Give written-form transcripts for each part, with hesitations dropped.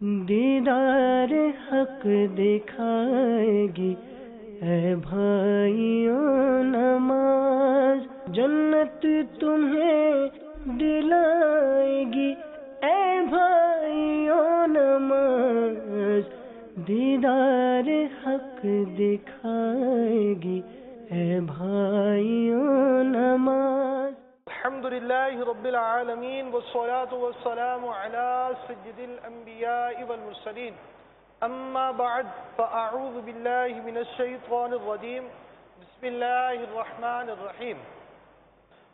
دیدار حق دکھائے گی اے بھائیوں نماز، جنت تمہیں دلائے گی اے بھائیوں نماز، دیدار حق دکھائے گی اے بھائیوں نماز۔ الحمدللہ رب العالمین والصلاة والسلام على سید الانبیاء والمرسلین، اما بعد فاعوذ باللہ من الشیطان الرجیم، بسم اللہ الرحمن الرحیم۔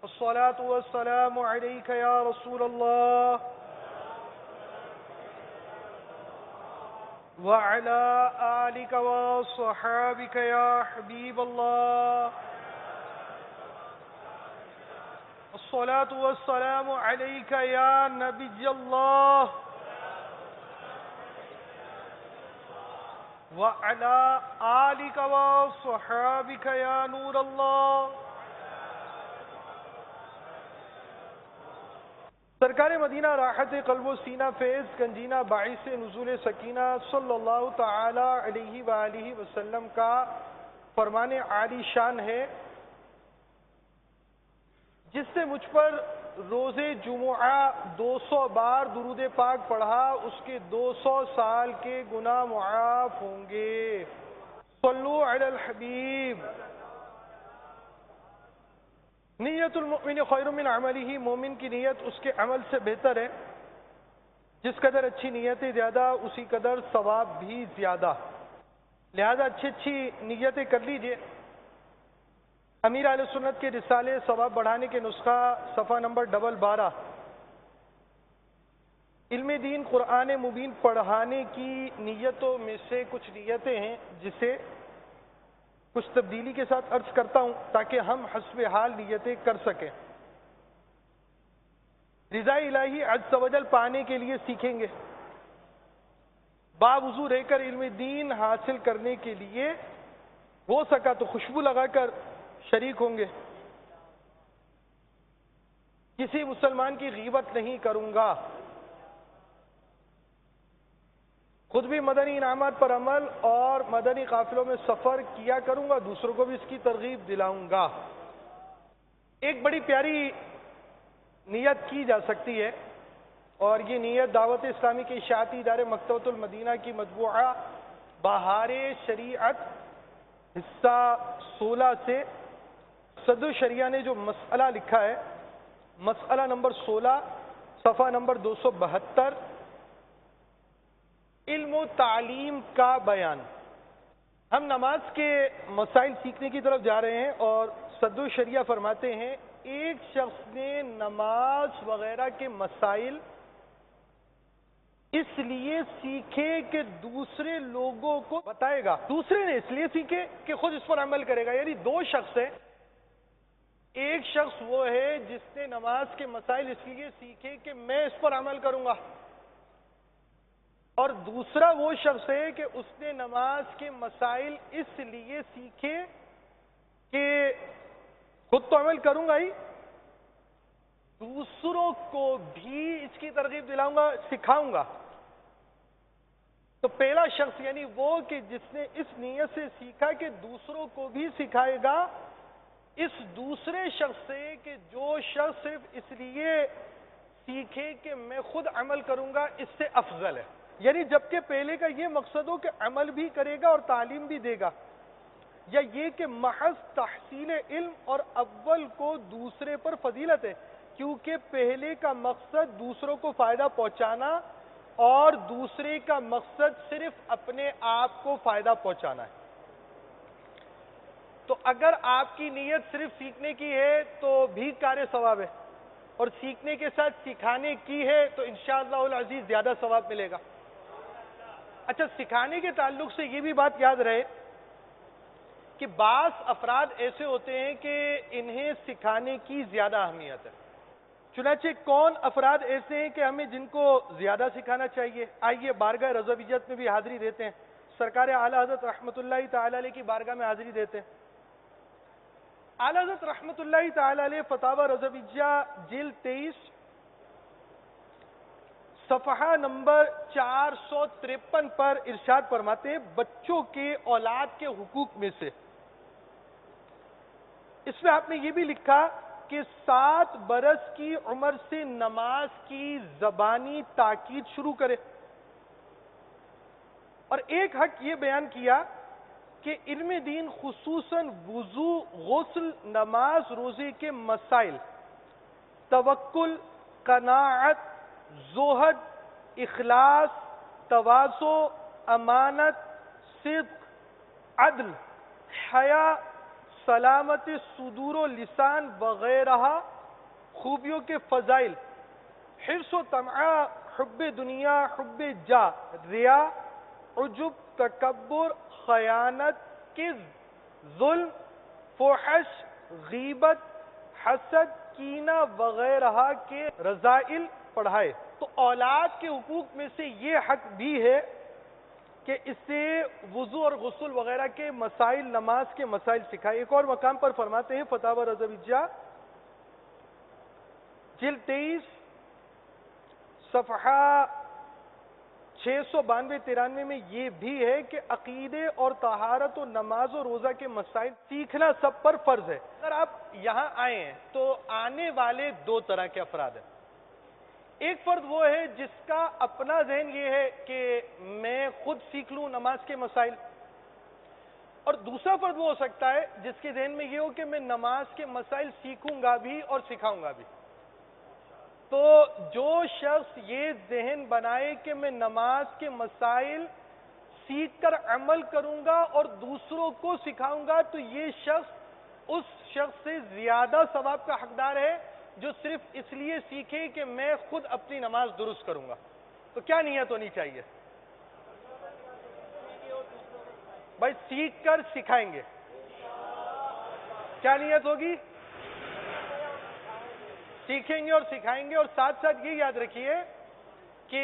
الصلاة والسلام علیک یا رسول اللہ وعلى آلک وصحابک یا حبیب اللہ۔ الصلاة والسلام عليك يا نبي الله وعلى آلك وصحابك يا نور الله۔ سرکار مدینہ راحت قلب و سینہ فیض گنجینہ باعث نزول سکینہ صلی اللہ تعالی علیہ وآلہ وسلم کا فرمان عالی شان ہے، جس سے مجھ پر روز جمعہ 200 بار درود پاک پڑھا اس کے 200 سال کے گناہ معاف ہوں گے۔ صلو علی الحبیب۔ نیت المؤمن خیر من عملہ، مومن کی نیت اس کے عمل سے بہتر ہے۔ جس قدر اچھی نیتیں زیادہ اسی قدر ثواب بھی زیادہ، لہذا اچھی نیتیں کر لیجئے۔ امیر اہل سنت کے رسالے ثواب بڑھانے کے نسخہ صفحہ نمبر 12، علم دین قرآن مبین پڑھانے کی نیتوں میں سے کچھ نیتیں ہیں جسے کچھ تبدیلی کے ساتھ عرض کرتا ہوں تاکہ ہم حسب حال نیتیں کر سکیں۔ رضا الہی عز و جل پانے کے لیے سیکھیں گے، باوضو رہ کر علم دین حاصل کرنے کے لیے ہو سکا تو خوشبو لگا کر شریک ہوں گے۔ کسی مسلمان کی غیبت نہیں کروں گا، خود بھی مدنی انعامات پر عمل اور مدنی قافلوں میں سفر کیا کروں گا، دوسروں کو بھی اس کی ترغیب دلاؤں گا۔ ایک بڑی پیاری نیت کی جا سکتی ہے، اور یہ نیت دعوت اسلامی کے اشاعتی ادارے مکتبۃ المدینہ کی مطبوعہ بہار شریعت حصہ 16 سے صدر شریعہ نے جو مسئلہ لکھا ہے، مسئلہ نمبر 16 صفحہ نمبر 272، علم و تعلیم کا بیان۔ ہم نماز کے مسائل سیکھنے کی طرف جا رہے ہیں، اور صدر شریعہ فرماتے ہیں ایک شخص نے نماز وغیرہ کے مسائل اس لیے سیکھے کہ دوسرے لوگوں کو بتائے گا، دوسرے نے اس لیے سیکھے کہ خود اس پر عمل کرے گا۔ یعنی دو شخص ہیں، ایک شخص وہ ہے جس نے نماز کے مسائل اس لیے سیکھے کہ میں اس پر عمل کروں گا، اور دوسرا وہ شخص ہے کہ اس نے نماز کے مسائل اس لیے سیکھے کہ خود تو عمل کروں گا ہی، دوسروں کو بھی اس کی ترغیب دلاؤں گا، سکھاؤں گا۔ تو پہلا شخص یعنی وہ کہ جس نے اس نیت سے سیکھا کہ دوسروں کو بھی سکھائے گا، اس دوسرے شخص سے کہ جو شخص صرف اس لیے سیکھے کہ میں خود عمل کروں گا، اس سے افضل ہے۔ یعنی جبکہ پہلے کا یہ مقصد ہو کہ عمل بھی کرے گا اور تعلیم بھی دے گا، یا یہ کہ محض تحصیل علم اور اول کو دوسرے پر فضیلت ہے، کیونکہ پہلے کا مقصد دوسروں کو فائدہ پہنچانا اور دوسرے کا مقصد صرف اپنے آپ کو فائدہ پہنچانا ہے۔ تو اگر آپ کی نیت صرف سیکھنے کی ہے تو بھی کار ثواب ہے، اور سیکھنے کے ساتھ سکھانے کی ہے تو انشاءاللہ العزیز زیادہ ثواب ملے گا۔ اچھا، سکھانے کے تعلق سے یہ بھی بات یاد رہے کہ بعض افراد ایسے ہوتے ہیں کہ انہیں سکھانے کی زیادہ اہمیت ہے۔ چنانچہ کون افراد ایسے ہیں کہ ہمیں جن کو زیادہ سکھانا چاہیے؟ آئیے بارگاہ رضویت میں بھی حاضری دیتے ہیں، سرکار اعلیٰ حضرت رحمت اللہ تعالی علیہ کی بارگاہ میں حاضری دیتے ہیں۔ اعلیٰ حضرت رحمت اللہ تعالی علیہ فتاوی رضویہ جلد 23 صفحہ نمبر 453 پر ارشاد فرماتے ہیں بچوں کے اولاد کے حقوق میں سے اس میں آپ نے یہ بھی لکھا کہ 7 برس کی عمر سے نماز کی زبانی تاکید شروع کرے، اور ایک حق یہ بیان کیا کہ علم دین خصوصاً وضو، غسل، نماز، روزے کے مسائل، توکل، قناعت، زہد، اخلاص، تواضع، امانت، صدق، عدل، حیا، سلامت صدور و لسان وغیرہ خوبیوں کے فضائل، حرص و طمع، حب دنیا، حب جا، ریا، عجب، تکبر، خیانت، کذب، ظلم، فحش، غیبت، حسد، کینہ وغیرہ کے رذائل پڑھائے۔ تو اولاد کے حقوق میں سے یہ حق بھی ہے کہ اسے وضو اور غسل وغیرہ کے مسائل، نماز کے مسائل سکھائے۔ ایک اور مقام پر فرماتے ہیں فتاوی رضویہ جلد 23 صفحہ 692-93 میں یہ بھی ہے کہ عقیدے اور طہارت و نماز و روزہ کے مسائل سیکھنا سب پر فرض ہے۔ اگر آپ یہاں آئے ہیں تو آنے والے 2 طرح کے افراد ہیں۔ ایک فرد وہ ہے جس کا اپنا ذہن یہ ہے کہ میں خود سیکھ لوں نماز کے مسائل، اور دوسرا فرد وہ ہو سکتا ہے جس کے ذہن میں یہ ہو کہ میں نماز کے مسائل سیکھوں گا بھی اور سکھاؤں گا بھی۔ تو جو شخص یہ ذہن بنائے کہ میں نماز کے مسائل سیکھ کر عمل کروں گا اور دوسروں کو سکھاؤں گا، تو یہ شخص اس شخص سے زیادہ ثواب کا حقدار ہے جو صرف اس لیے سیکھے کہ میں خود اپنی نماز درست کروں گا۔ تو کیا نیت ہونی چاہیے بھائی؟ سیکھ کر سکھائیں گے، کیا نیت ہوگی؟ سیکھیں گے اور سکھائیں گے، اور ساتھ ساتھ یہ یاد رکھیے کہ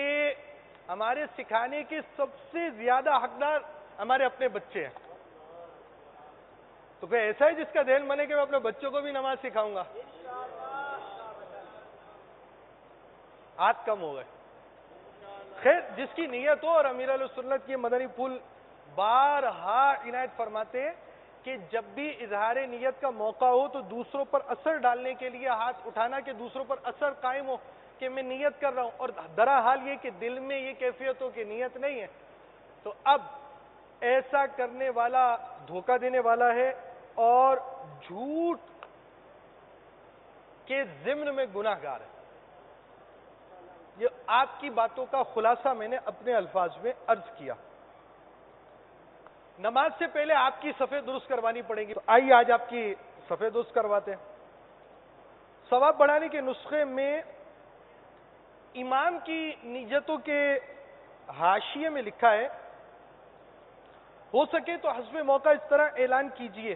ہمارے سکھانے کے سب سے زیادہ حقدار ہمارے اپنے بچے ہیں۔ تو کوئی ایسا ہے جس کا ذہن بنے کہ میں اپنے بچوں کو بھی نماز سکھاؤں گا؟ ہاتھ کم ہو گئے۔ خیر، جس کی نیت ہو، اور امیر علیہ سنت یہ مدنی پھول بارہا عنایت فرماتے ہیں کہ جب بھی اظہار نیت کا موقع ہو تو دوسروں پر اثر ڈالنے کے لیے ہاتھ اٹھانا کہ دوسروں پر اثر قائم ہو کہ میں نیت کر رہا ہوں، اور درا حال یہ کہ دل میں یہ کیفیت ہو کہ نیت نہیں ہے، تو اب ایسا کرنے والا دھوکہ دینے والا ہے اور جھوٹ کے ضمن میں گناہ گار ہے۔ یہ آپ کی باتوں کا خلاصہ میں نے اپنے الفاظ میں عرض کیا۔ نماز سے پہلے آپ کی صفیں درست کروانی پڑیں گی، تو آئیے آج آپ کی صفیں درست کرواتے ہیں۔ ثواب بڑھانے کے نسخے میں امام کی نیتوں کے حاشیے میں لکھا ہے، ہو سکے تو حسب موقع اس طرح اعلان کیجئے: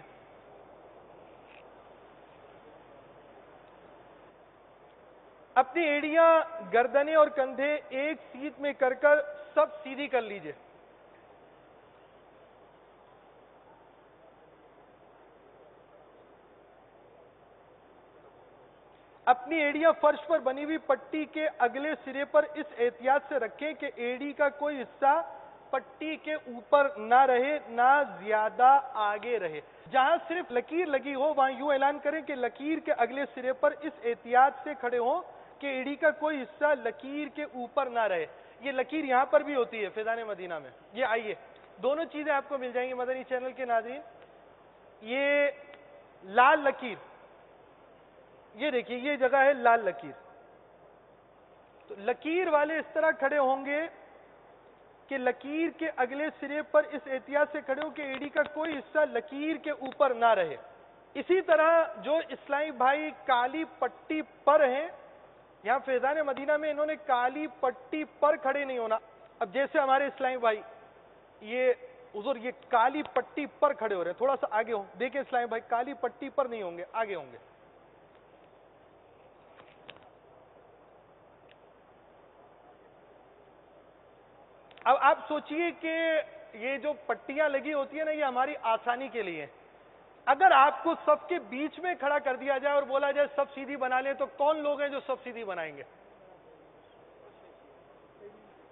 اپنی ایڑیاں، گردنیں اور کندھے ایک سیٹ میں کر کر سب سیدھی کر لیجئے۔ اپنی ایڑیاں فرش پر بنی ہوئی پٹی کے اگلے سرے پر اس احتیاط سے رکھیں کہ ایڑی کا کوئی حصہ پٹی کے اوپر نہ رہے نہ زیادہ آگے رہے۔ جہاں صرف لکیر لگی ہو وہاں یوں اعلان کریں کہ لکیر کے اگلے سرے پر اس احتیاط سے کھڑے ہوں کہ ایڑی کا کوئی حصہ لکیر کے اوپر نہ رہے۔ یہ لکیر یہاں پر بھی ہوتی ہے فیضان مدینہ میں، یہ آئیے دونوں چیزیں آپ کو مل جائیں گی مدنی چینل کے ناظرین۔ یہ لال لکیر، یہ دیکھیے یہ جگہ ہے لال لکیر، تو لکیر والے اس طرح کھڑے ہوں گے کہ لکیر کے اگلے سرے پر اس احتیاط سے کھڑے ہو کہ ایڑی کا کوئی حصہ لکیر کے اوپر نہ رہے۔ اسی طرح جو اسلامی بھائی کالی پٹی پر ہیں، یہاں فیضان مدینہ میں انہوں نے کالی پٹی پر کھڑے نہیں ہونا۔ اب جیسے ہمارے اسلامی بھائی یہ حضور یہ کالی پٹی پر کھڑے ہو رہے ہیں، تھوڑا سا آگے ہوں، دیکھیں اسلامی بھائی کالی پٹی پر نہیں ہوں گے، آگے ہوں گے۔ اب آپ سوچئے کہ یہ جو پٹیاں لگی ہوتی ہیں نا، یہ ہماری آسانی کے لیے، اگر آپ کو صف کے بیچ میں کھڑا کر دیا جائے اور بولا جائے سب سیدھی بنا لیں، تو کون لوگ ہیں جو سب سیدھی بنائیں گے؟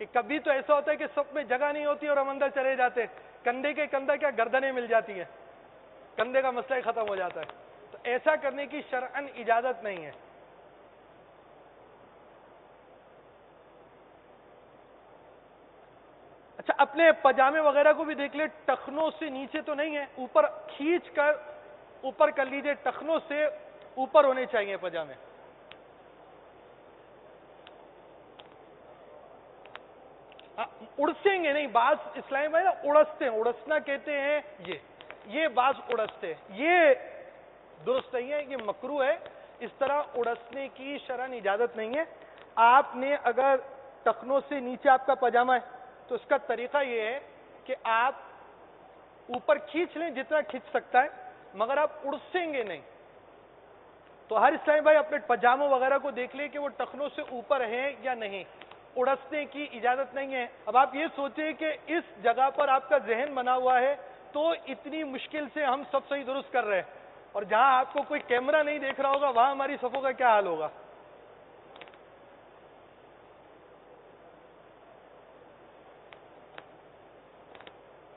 کہ کبھی تو ایسا ہوتا ہے کہ سب میں جگہ نہیں ہوتی اور ہم اندر چلے جاتے، کندھے کے کندھا کیا گردنیں مل جاتی ہیں، کندھے کا مسئلہ ہی ختم ہو جاتا ہے. تو ایسا کرنے کی شرعاً اجازت نہیں ہے. اچھا، اپنے پاجامے وغیرہ کو بھی دیکھ لیں، ٹخنوں سے نیچے تو نہیں ہے، اوپر کھینچ کر اوپر کر لیجئے، ٹخنوں سے اوپر ہونے چاہیے پاجامے. اڑسیں گے نہیں، بعض اسلامی بھائی نا اڑستے ہیں، اڑسنا کہتے ہیں یہ بعض اڑستے ہیں، یہ درست نہیں ہے، یہ مکروہ ہے. اس طرح اڑسنے کی شرعاً اجازت نہیں ہے. آپ نے اگر ٹخنوں سے نیچے آپ کا پاجامہ ہے تو اس کا طریقہ یہ ہے کہ آپ اوپر کھینچ لیں جتنا کھینچ سکتا ہے، مگر آپ اڑسیں گے نہیں. تو ہر اسلامی بھائی اپنے پاجاموں وغیرہ کو دیکھ لیں کہ وہ ٹخنوں سے اوپر ہیں یا نہیں. اڑسنے کی اجازت نہیں ہے. اب آپ یہ سوچیں کہ اس جگہ پر آپ کا ذہن بنا ہوا ہے تو اتنی مشکل سے ہم سب صحیح درست کر رہے ہیں، اور جہاں آپ کو کوئی کیمرہ نہیں دیکھ رہا ہوگا وہاں ہماری صفوں کا کیا حال ہوگا.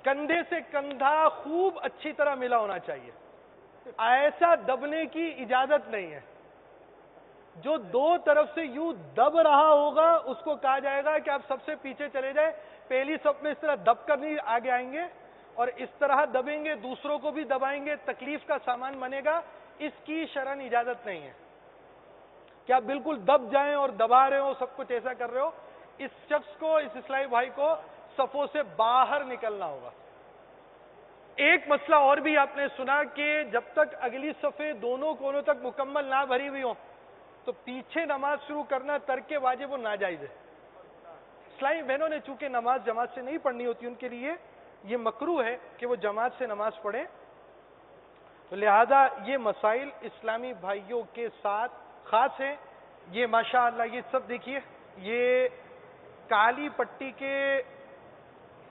کندھے سے کندھا خوب اچھی طرح ملا ہونا چاہیے، ایسا دبنے کی اجازت نہیں ہے. جو دو طرف سے یوں دب رہا ہوگا اس کو کہا جائے گا کہ آپ سب سے پیچھے چلے جائیں، پہلی صف میں اس طرح دب کر نہیں آگے آئیں گے، اور اس طرح دبیں گے دوسروں کو بھی دبائیں گے، تکلیف کا سامان بنے گا. اس کی شرعاً اجازت نہیں ہے کہ آپ بالکل دب جائیں اور دبا رہے ہو، سب کچھ ایسا کر رہے ہو. اس شخص کو، اس اسلامی بھائی کو صفوں سے باہر نکلنا ہوگا. ایک مسئلہ اور بھی آپ نے سنا کہ جب تک اگلی صفیں دونوں کونوں تک مکمل نہ بھری ہوئی ہوں تو پیچھے نماز شروع کرنا ترک واجب و ناجائز ہے. اسلامی بہنوں نے چونکہ نماز جماعت سے نہیں پڑھنی ہوتی، ان کے لیے یہ مکروہ ہے کہ وہ جماعت سے نماز پڑھیں. تو لہذا یہ مسائل اسلامی بھائیوں کے ساتھ خاص ہیں. یہ ماشاءاللہ یہ سب دیکھیے، یہ کالی پٹی کے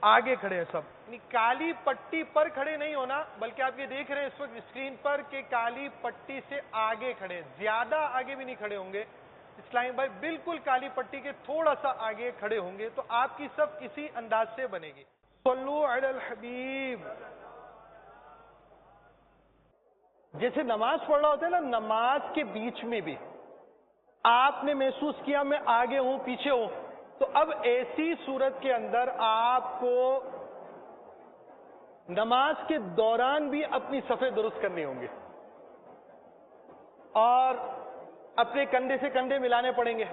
آگے کھڑے ہیں سب، یعنی کالی پٹی پر کھڑے نہیں ہونا، بلکہ آپ یہ دیکھ رہے ہیں اس وقت اسکرین پر کہ کالی پٹی سے آگے کھڑے، زیادہ آگے بھی نہیں کھڑے ہوں گے. اسلامی بھائی بالکل کالی پٹی کے تھوڑا سا آگے کھڑے ہوں گے، تو آپ کی سب اسی انداز سے بنے گی. صلو علی الحبیب. جیسے نماز پڑھ رہا ہوتا ہے نا، نماز کے بیچ میں بھی آپ نے محسوس کیا میں آگے ہوں پیچھے ہوں، تو اب ایسی صورت کے اندر آپ کو نماز کے دوران بھی اپنی صفیں درست کرنی ہوں گی اور اپنے کندھے سے کندھے ملانے پڑیں گے.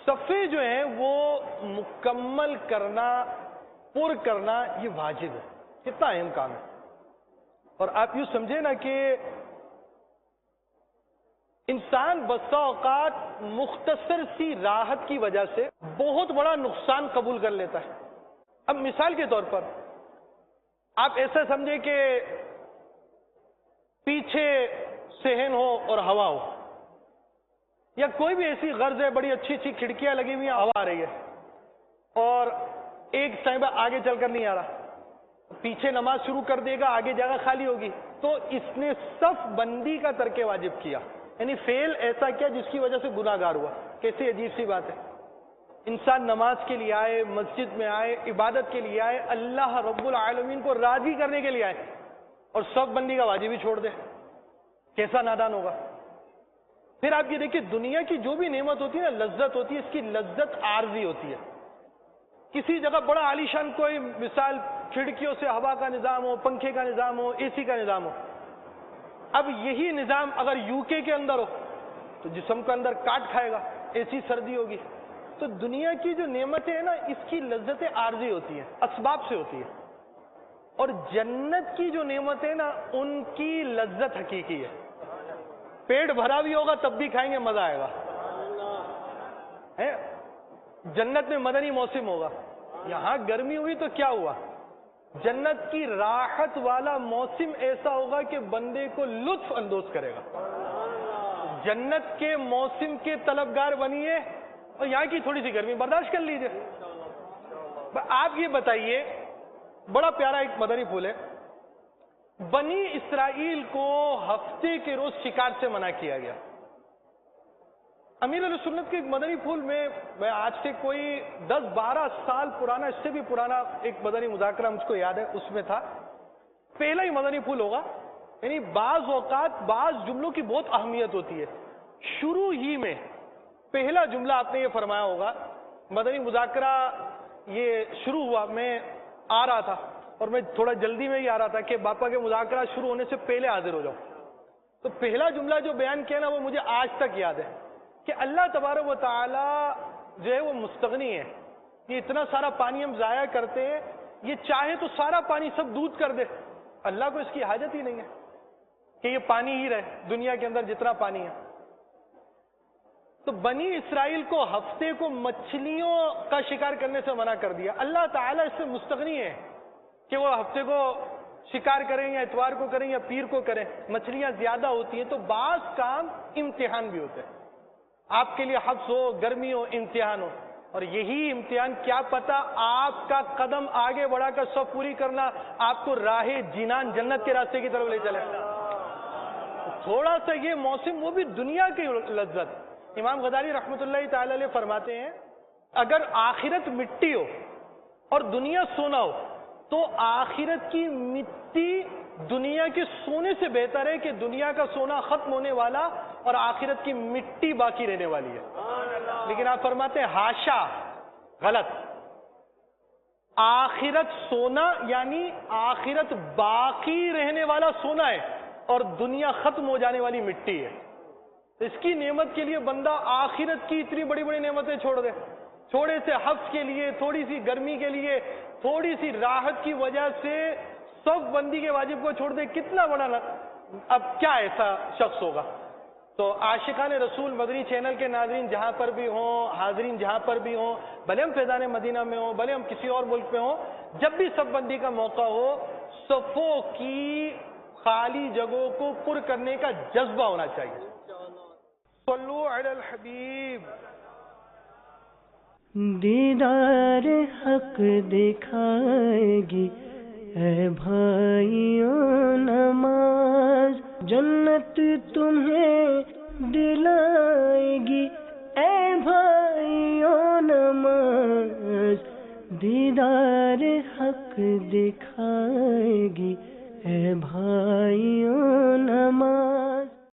صفیں جو ہیں وہ مکمل کرنا، پر کرنا یہ واجب ہے. کتنا اہم کام ہے. اور آپ یوں سمجھے نا کہ انسان بسا اوقات مختصر سی راحت کی وجہ سے بہت بڑا نقصان قبول کر لیتا ہے. اب مثال کے طور پر آپ ایسا سمجھے کہ پیچھے صحن ہو اور ہوا ہو، یا کوئی بھی ایسی غرض ہے، بڑی اچھی اچھی کھڑکیاں لگی ہوئی ہیں، ہوا آ رہی ہے اور ایک صاحبہ آگے چل کر نہیں آ رہا، پیچھے نماز شروع کر دے گا، آگے جگہ خالی ہوگی، تو اس نے صف بندی کا ترک واجب کیا، یعنی فعل ایسا کیا جس کی وجہ سے گناہ گار ہوا. کیسی عجیب سی بات ہے. انسان نماز کے لیے آئے، مسجد میں آئے، عبادت کے لیے آئے، اللہ رب العالمین کو راضی کرنے کے لیے آئے، اور صف بندی کا واجب ہی چھوڑ دے. کیسا نادان ہوگا. پھر آپ یہ دیکھیں، دنیا کی جو بھی نعمت ہوتی ہے نا، لذت ہوتی ہے، اس کی لذت عارضی ہوتی ہے. کسی جگہ بڑا عالیشان کوئی مثال کھڑکیوں سے ہوا کا نظام ہو، پنکھے کا نظام ہو، اے سی کا نظام ہو. اب یہی نظام اگر یو کے اندر ہو تو جسم کو اندر کاٹ کھائے گا، ایسی سردی ہوگی. تو دنیا کی جو نعمتیں ہیں نا، اس کی لذتیں عارضی ہوتی ہیں، اسباب سے ہوتی ہیں. اور جنت کی جو نعمتیں نا، ان کی لذت حقیقی ہے. پیٹ بھرا بھی ہوگا تب بھی کھائیں گے، مزہ آئے گا. جنت میں مدنی موسم ہوگا. یہاں گرمی ہوئی تو کیا ہوا، جنت کی راحت والا موسم ایسا ہوگا کہ بندے کو لطف اندوز کرے گا. جنت کے موسم کے طلبگار بنیے اور یہاں کی تھوڑی سی گرمی برداشت کر لیجئے. آپ یہ بتائیے، بڑا پیارا ایک مدنی پھول ہے، بنی اسرائیل کو ہفتے کے روز شکار سے منع کیا گیا. امیر علیہ سنت کے ایک مدنی پھول میں آج سے کوئی 10-12 سال پرانا، اس سے بھی پرانا ایک مدنی مذاکرہ مجھ کو یاد ہے، اس میں تھا پہلا ہی مدنی پھول ہوگا. یعنی بعض اوقات بعض جملوں کی بہت اہمیت ہوتی ہے. شروع ہی میں پہلا جملہ آپ نے یہ فرمایا ہوگا، مدنی مذاکرہ یہ شروع ہوا، میں آ رہا تھا اور میں تھوڑا جلدی میں ہی آ رہا تھا کہ باپا کے مذاکرہ شروع ہونے سے پہلے حاضر ہو جاؤں. تو پہلا جملہ جو بیان کیا نا وہ مجھے آج تک یاد ہے کہ اللہ تبارک و تعالی جو ہے وہ مستغنی ہے. یہ اتنا سارا پانی ہم ضائع کرتے ہیں، یہ چاہے تو سارا پانی سب دودھ کر دے، اللہ کو اس کی حاجت ہی نہیں ہے کہ یہ پانی ہی رہے دنیا کے اندر جتنا پانی ہے. تو بنی اسرائیل کو ہفتے کو مچھلیوں کا شکار کرنے سے منع کر دیا. اللہ تعالیٰ اس سے مستغنی ہے کہ وہ ہفتے کو شکار کریں یا اتوار کو کریں یا پیر کو کریں، مچھلیاں زیادہ ہوتی ہیں. تو بعض کام امتحان بھی ہوتے ہیں، آپ کے لیے حبس ہو، گرمی ہو، امتحان ہو، اور یہی امتحان کیا پتا آپ کا قدم آگے بڑھا کر سب پوری کرنا آپ کو راہ جنان جنت کے راستے کی طرف لے چلے. تھوڑا سا یہ موسم، وہ بھی دنیا کی لذت. امام غزالی رحمۃ اللہ تعالی علیہ فرماتے ہیں اگر آخرت مٹی ہو اور دنیا سونا ہو تو آخرت کی مٹی دنیا کے سونے سے بہتر ہے کہ دنیا کا سونا ختم ہونے والا اور آخرت کی مٹی باقی رہنے والی ہے. لیکن آپ فرماتے ہیں ہاشا، غلط. آخرت سونا یعنی آخرت باقی رہنے والا سونا ہے اور دنیا ختم ہو جانے والی مٹی ہے. اس کی نعمت کے لیے بندہ آخرت کی اتنی بڑی بڑی نعمتیں چھوڑ دے، تھوڑے سے حفظ کے لیے، تھوڑی سی گرمی کے لیے، تھوڑی سی راحت کی وجہ سے سب بندی کے واجب کو چھوڑ دے، کتنا بڑا اب کیا ایسا شخص ہوگا. تو عاشقان رسول مدنی چینل کے ناظرین جہاں پر بھی ہوں، حاضرین جہاں پر بھی ہوں، بھلے ہم فیضان مدینہ میں ہوں، بھلے ہم کسی اور ملک میں ہوں، جب بھی سب بندی کا موقع ہو، صفوں کی خالی جگہوں کو پر کرنے کا جذبہ ہونا چاہیے. صلو علی الحبیب. دیدار حق دکھائے گی اے بھائیوں نماز، جنت تمہیں دلائے گی اے بھائیوں نماز. دیدار حق دکھائے گی اے بھائیوں نماز.